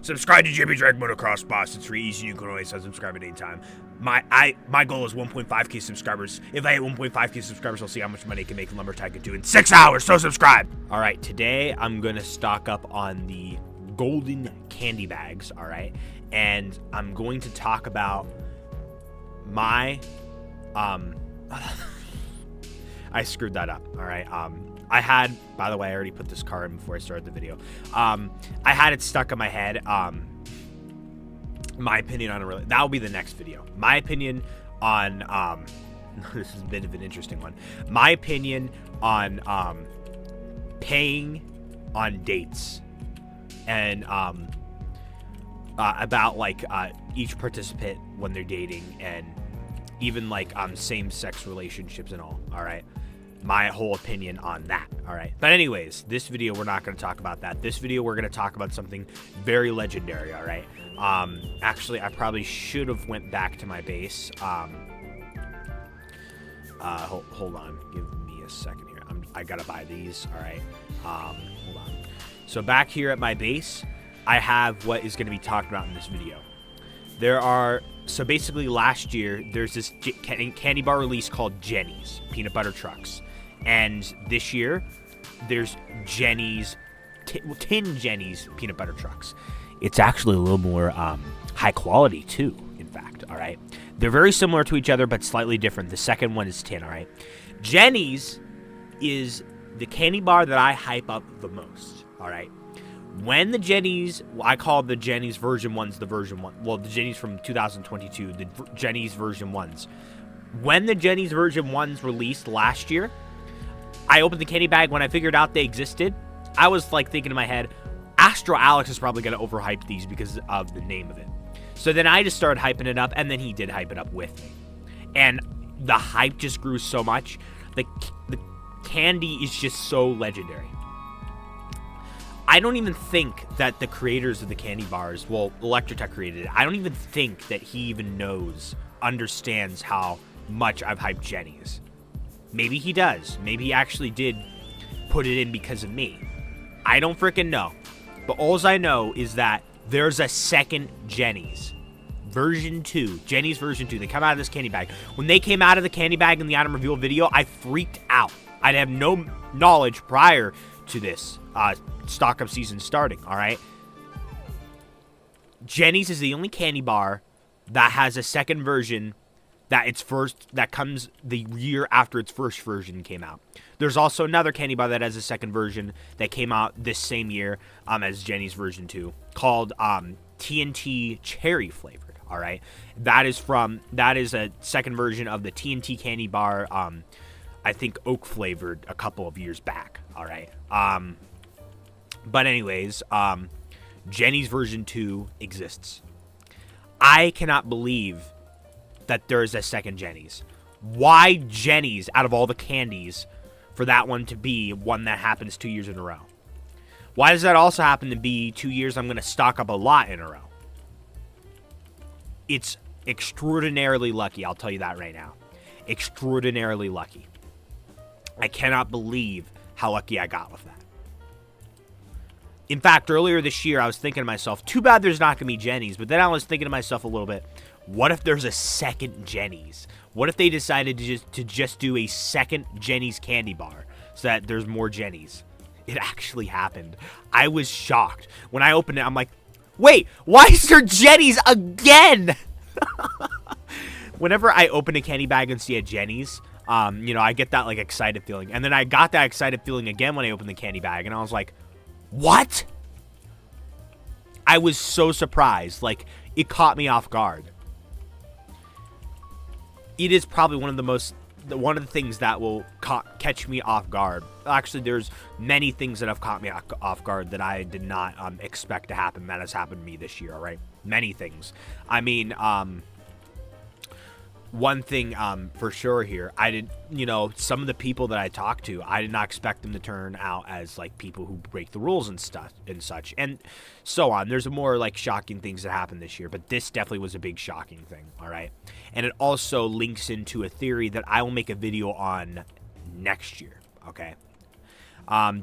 Subscribe to dragmotoxboss. It's free, easy. You can always unsubscribe at any time. My goal is 1.5k subscribers. If I hit 1.5k subscribers, I'll see how much money I can make Lumber Tycoon do in 6 hours. So subscribe. All right, today I'm gonna stock up on the golden candy bags. All right, and I'm going to talk about my I screwed that up. All right. I had, by the way, I already put this card in before I started the video. I had it stuck in my head. My opinion on that'll be the next video. My opinion on this is a bit of an interesting one. My opinion on paying on dates and about like each participant when they're dating and even like same-sex relationships and all right, my whole opinion on that. All right, but anyways, this video we're not going to talk about that. This video we're going to talk about something very legendary. All right, actually I probably should have went back to my base. Hold on, give me a second here. I gotta buy these. All right, hold on. So back here at my base, I have what is going to be talked about in this video. So basically last year, there's this candy bar release called Jenny's Peanut Butter Trucks. And this year, there's Jenny's, Tin Jenny's Peanut Butter Trucks. It's actually a little more high quality too, in fact, all right? They're very similar to each other, but slightly different. The second one is tin, all right? Jenny's is the candy bar that I hype up the most, all right? When the Jenny's, I call the Jenny's version 1s the version 1. Well, the Jenny's from 2022, the Jenny's version 1s. When the Jenny's version 1s released last year, I opened the candy bag. When I figured out they existed, I was like thinking in my head, Astro Alex is probably going to overhype these because of the name of it. So then I just started hyping it up, and then he did hype it up with me. And the hype just grew so much. The candy is just so legendary. I don't even think that the creators of the candy bars, well, Electrotech created it. I don't even think that he even understands how much I've hyped Jenny's. Maybe he does. Maybe he actually did put it in because of me. I don't freaking know. But all I know is that there's a second Jenny's. Version 2. Jenny's version 2. They come out of this candy bag. When they came out of the candy bag in the item reveal video, I freaked out. I'd have no knowledge prior to this stock up season starting, all right? Jenny's is the only candy bar that has a second version that comes the year after its first version came out. There's also another candy bar that has a second version that came out this same year as Jenny's version 2 called TNT cherry flavored, all right? That is a second version of the TNT candy bar, I think oak flavored a couple of years back, all right? But anyways, Jenny's version 2 exists. I cannot believe that there is a second Jenny's. Why Jenny's out of all the candies for that one to be one that happens 2 years in a row? Why does that also happen to be 2 years I'm going to stock up a lot in a row? It's extraordinarily lucky, I'll tell you that right now. Extraordinarily lucky. I cannot believe how lucky I got with that. In fact, earlier this year, I was thinking to myself, too bad there's not going to be Jenny's. But then I was thinking to myself a little bit, what if there's a second Jenny's? What if they decided to just do a second Jenny's candy bar so that there's more Jenny's? It actually happened. I was shocked. When I opened it, I'm like, wait, why is there Jenny's again? Whenever I open a candy bag and see a Jenny's, I get that like excited feeling. And then I got that excited feeling again when I opened the candy bag, and I was like, what? I was so surprised. Like, it caught me off guard. It is probably one of the things that will catch me off guard. Actually, there's many things that have caught me off guard that I did not expect to happen. That has happened to me this year, all right? Many things. I mean, one thing for sure here, some of the people that I talked to, I did not expect them to turn out as like people who break the rules and stuff and such and so on. There's more like shocking things that happened this year, but this definitely was a big shocking thing, all right? And it also links into a theory that I will make a video on next year, okay?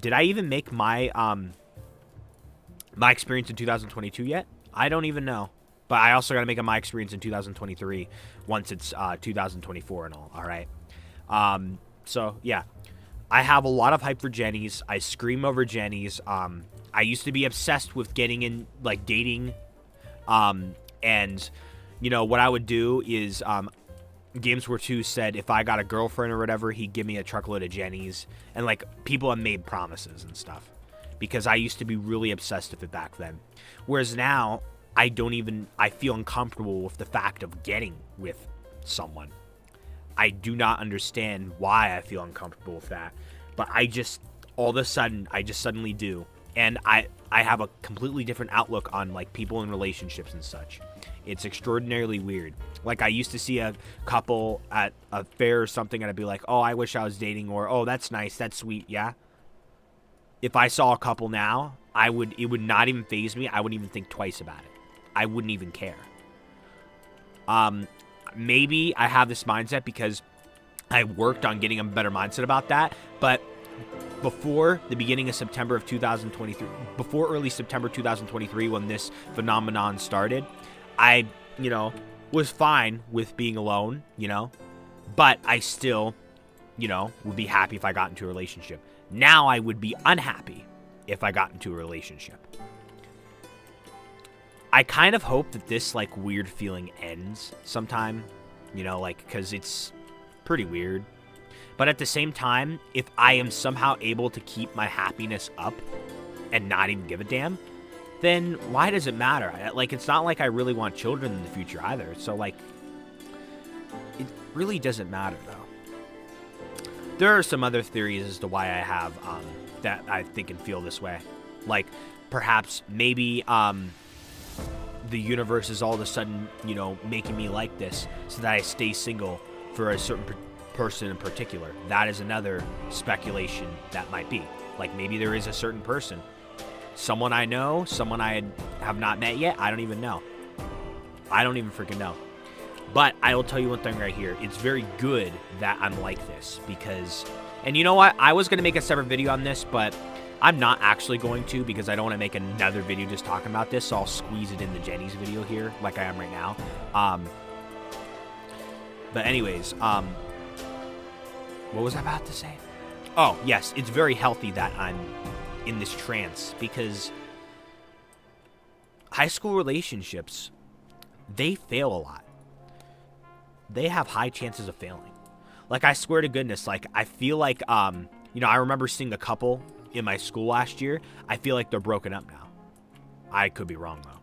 Did I even make my My experience in 2022 yet? I don't even know. But I also got to make a my experience in 2023 once it's 2024 and all. All right. So, yeah. I have a lot of hype for Jennies. I scream over Jennies. I used to be obsessed with getting in, like, dating. And, you know, what I would do is Games War 2 said if I got a girlfriend or whatever, he'd give me a truckload of Jennies. And, like, people have made promises and stuff. Because I used to be really obsessed with it back then. Whereas now, I feel uncomfortable with the fact of getting with someone. I do not understand why I feel uncomfortable with that. But all of a sudden, I just suddenly do. And I have a completely different outlook on, like, people in relationships and such. It's extraordinarily weird. Like, I used to see a couple at a fair or something, and I'd be like, oh, I wish I was dating, or, oh, that's nice, that's sweet, yeah? If I saw a couple now, it would not even faze me. I wouldn't even think twice about it. I wouldn't even care. Maybe I have this mindset because I worked on getting a better mindset about that, but before the beginning of September of 2023, before early September 2023, when this phenomenon started, I, was fine with being alone, but I still, would be happy if I got into a relationship. Now I would be unhappy if I got into a relationship. I kind of hope that this, like, weird feeling ends sometime, because it's pretty weird. But at the same time, if I am somehow able to keep my happiness up and not even give a damn, then why does it matter? Like, it's not like I really want children in the future either. So, like, it really doesn't matter, though. There are some other theories as to why I have, that I think and feel this way. Like, perhaps, maybe, the universe is all of a sudden, making me like this so that I stay single for a certain person in particular. That is another speculation that might be. Like, maybe there is a certain person. Someone I know, someone I have not met yet, I don't even know. I don't even freaking know. But I will tell you one thing right here. It's very good that I'm like this because... And you know what? I was going to make a separate video on this, but I'm not actually going to because I don't want to make another video just talking about this, so I'll squeeze it in the Jenny's video here like I am right now. But anyways, what was I about to say? Oh, yes, it's very healthy that I'm in this trance because high school relationships, they fail a lot. They have high chances of failing. Like, I swear to goodness, like, I feel like, I remember seeing a couple in my school last year. I feel like they're broken up now. I could be wrong, though.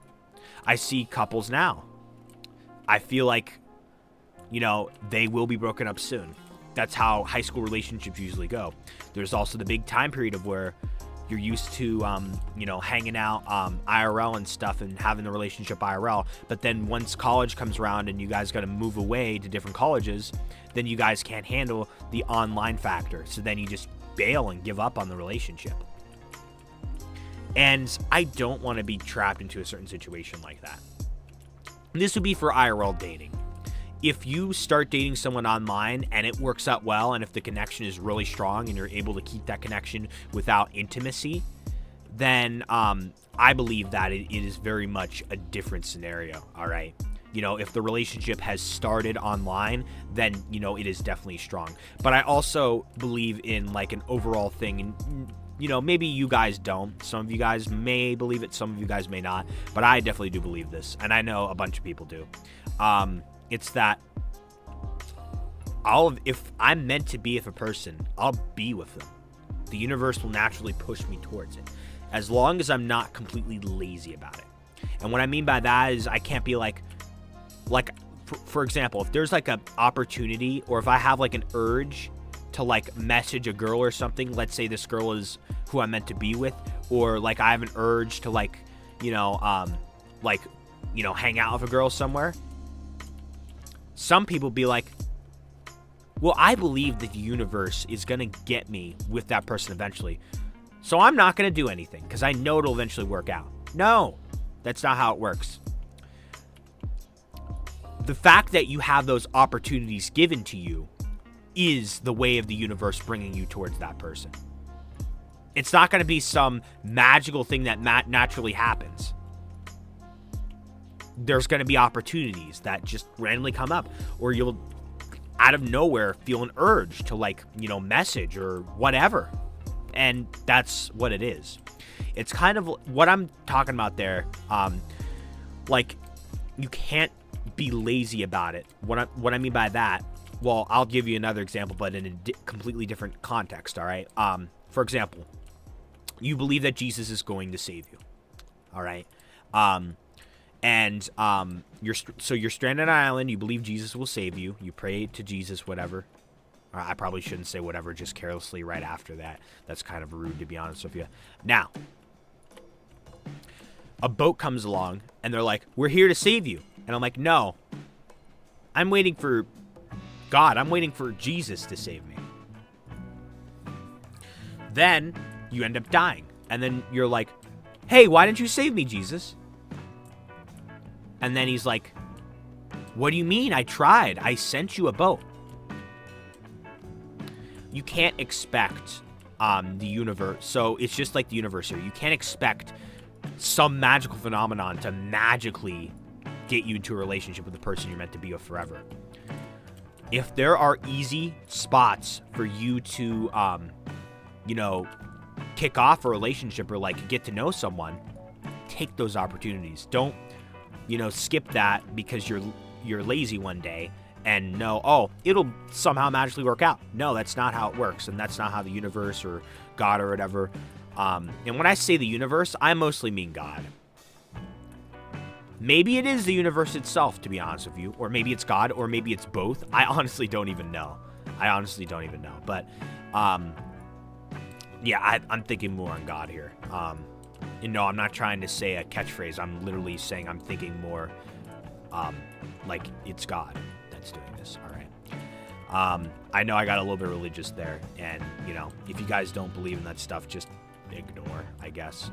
I see couples now. I feel like, they will be broken up soon. That's how high school relationships usually go. There's also the big time period of where you're used to, hanging out IRL and stuff and having the relationship IRL. But then once college comes around and you guys got to move away to different colleges, then you guys can't handle the online factor. So then you just bail and give up on the relationship. And I don't want to be trapped into a certain situation like that. This would be for IRL dating. If you start dating someone online and it works out well, and if the connection is really strong and you're able to keep that connection without intimacy, then I believe that it is very much a different scenario, all right? If the relationship has started online, then, it is definitely strong. But I also believe in, like, an overall thing, and, maybe you guys don't. Some of you guys may believe it, some of you guys may not, but I definitely do believe this, and I know a bunch of people do. It's that if I'm meant to be with a person, I'll be with them. The universe will naturally push me towards it, as long as I'm not completely lazy about it. And what I mean by that is I can't be like for example, if there's like an opportunity, or if I have like an urge to like message a girl or something, let's say this girl is who I'm meant to be with, or like I have an urge to like, hang out with a girl somewhere. Some people be like, well, I believe that the universe is going to get me with that person eventually, so I'm not going to do anything because I know it'll eventually work out. No, that's not how it works. The fact that you have those opportunities given to you is the way of the universe bringing you towards that person. It's not going to be some magical thing that naturally happens. There's going to be opportunities that just randomly come up, or you'll out of nowhere feel an urge to, like, you know, message or whatever. And that's what it is. It's kind of what I'm talking about there. Like, you can't be lazy about it. What I mean by that, well, I'll give you another example, but in a completely different context, all right? For example, you believe that Jesus is going to save you, all right? You're stranded on an island. You believe Jesus will save you. You pray to Jesus, whatever. I probably shouldn't say whatever just carelessly right after that. That's kind of rude, to be honest with you. Now, a boat comes along, and they're like, we're here to save you. And I'm like, no. I'm waiting for God. I'm waiting for Jesus to save me. Then you end up dying. And then you're like, hey, why didn't you save me, Jesus? And then he's like, what do you mean? I tried. I sent you a boat. You can't expect the universe. So it's just like the universe here. You can't expect some magical phenomenon to magically get you into a relationship with the person you're meant to be with forever. If there are easy spots for you to, you know, kick off a relationship or, like, get to know someone, take those opportunities. Don't, you know, skip that because you're lazy one day and know, oh, it'll somehow magically work out. No, that's not how it works, and that's not how the universe or God or whatever. And when I say the universe, I mostly mean God. Maybe it is the universe itself, to be honest with you, or maybe it's God, or maybe it's both. I honestly don't even know. But, yeah, I'm thinking more on God here. And no, I'm not trying to say a catchphrase. I'm literally saying I'm thinking more, like it's God that's doing this. All right. I know I got a little bit religious there, and, you know, if you guys don't believe in that stuff, just ignore, I guess.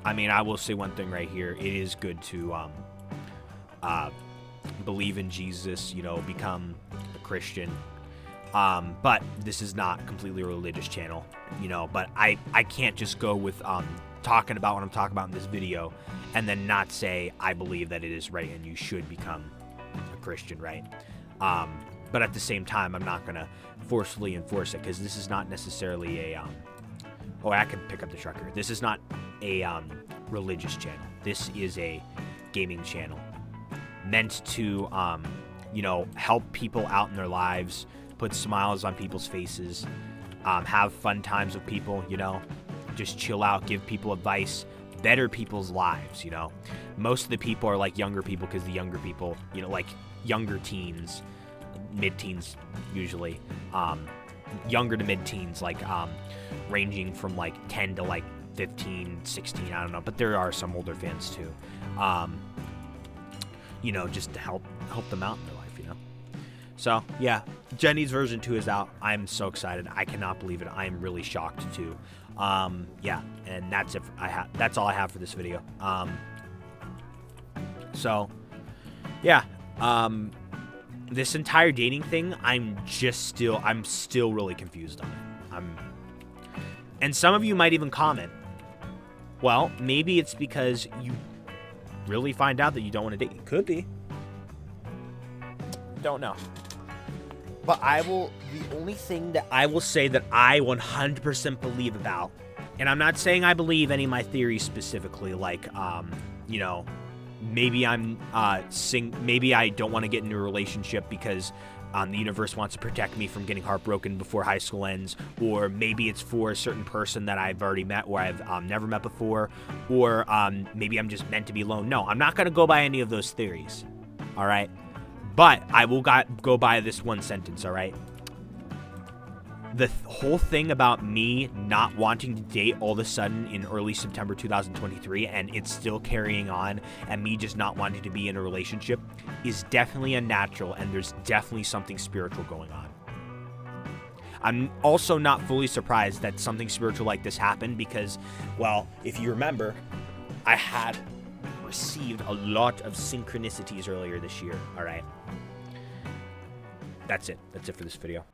I mean, I will say one thing right here. It is good to believe in Jesus, you know, become a Christian. But this is not completely a religious channel, you know, but I can't just go with talking about what I'm talking about in this video and then not say I believe that it is right and you should become a Christian, right? But at the same time, I'm not going to forcefully enforce it, because this is not necessarily a oh, I can pick up the truck here. This is not a religious channel. This is a gaming channel meant to you know, help people out in their lives, put smiles on people's faces, have fun times with people, you know, just chill out, give people advice, better people's lives, you know. Most of the people are like younger people, because the younger people, you know, like younger teens, mid-teens usually, younger to mid-teens, like ranging from like 10 to like 15, 16, I don't know, but there are some older fans too, you know, just to help them out in their life, you know. So yeah, Jenny's version 2 is out. I'm so excited. I cannot believe it. I am really shocked too. Yeah, and that's it. That's all I have for this video. So yeah, this entire dating thing, I'm still really confused on it. And some of you might even comment, well, maybe it's because you really find out that you don't want to date. It could be. Don't know. But the only thing that I will say that I 100% believe about, and I'm not saying I believe any of my theories specifically, like, you know, maybe maybe I don't want to get into a relationship because the universe wants to protect me from getting heartbroken before high school ends, or maybe it's for a certain person that I've already met or I've never met before, or maybe I'm just meant to be alone. No, I'm not going to go by any of those theories, all right? But I will go by this one sentence, all right? The whole thing about me not wanting to date all of a sudden in early September 2023, and it's still carrying on, and me just not wanting to be in a relationship, is definitely unnatural, and there's definitely something spiritual going on. I'm also not fully surprised that something spiritual like this happened because, well, if you remember, I had received a lot of synchronicities earlier this year, all right? That's it. That's it for this video.